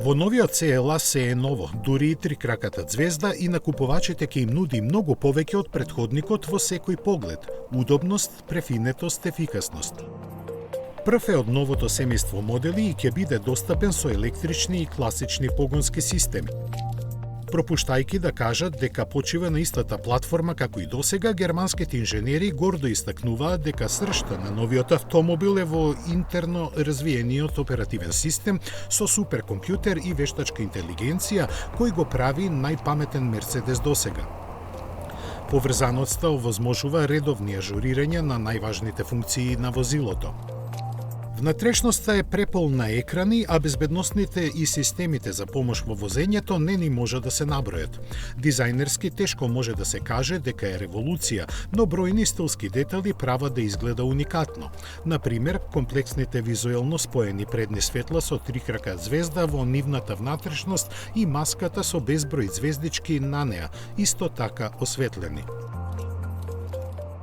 Во новиот CLA се е ново, дури и трикраката звезда и на купувачите ќе им нуди многу повеќе од претходникот во секој поглед – удобност, префинетост, ефикасност. Прв е од новото семејство модели и ќе биде достапен со електрични и класични погонски системи. Пропуштајки да кажат дека почива на истата платформа како и досега, германските инженери гордо истакнуваат дека сршта на новиот автомобил е во интерно развиениот оперативен систем со суперкомпјутер и вештачка интелигенција кој го прави најпаметен Мерцедес досега. Поврзаноста овозможува редовни ажурирања на најважните функции на возилото. Внатрешноста е преполна екрани, а безбедносните и системите за помош во возењето не ни може да се набројат. Дизајнерски тешко може да се каже дека е револуција, но бројни стилски детали прават да изгледа уникатно. Например, комплексните визуелно споени предни светла со трикрака звезда во нивната внатрешност и маската со безброј звездички на неа, исто така осветлени.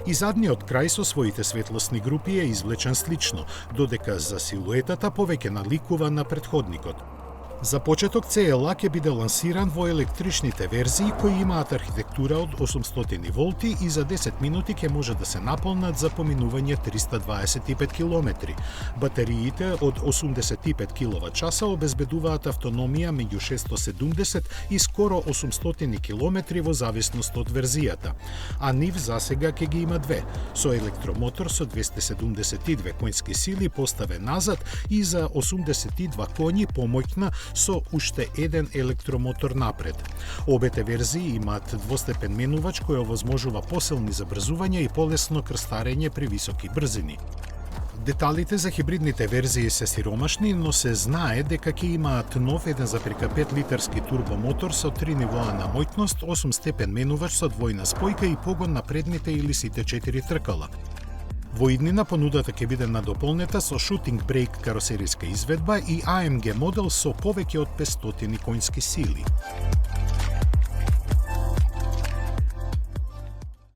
И задниот крај со своите светлосни групи е извлечен слично, додека за силуетата повеќе наликува на претходникот. За почеток CLA ќе биде лансиран во електричните верзии кои имаат архитектура од 800 волти и за 10 минути ќе може да се наполнат за поминување 325 километри. Батериите од 85 киловат-часа обезбедуваат автономија меѓу 670 и скоро 800 километри во зависност од верзијата. А нив засега ќе ги има две, со електромотор со 272 конски сили поставен назад и за 82 коњи помоќна со уште еден електромотор напред. Обете верзии имаат двостепен менувач кој овозможува посилни забрзувања и полесно крстарење при високи брзини. Деталите за хибридните верзии се сиромашни, но се знае дека ќе имаат нов 1,5 литарски турбомотор со 3 нивоа на моќност, 8 степен менувач со двојна спојка и погон на предните или сите 4 тркала. Во иднина понудата ќе биде надополнета со шутинг брейк каросериска изведба и AMG модел со повеќе од 500 конски сили.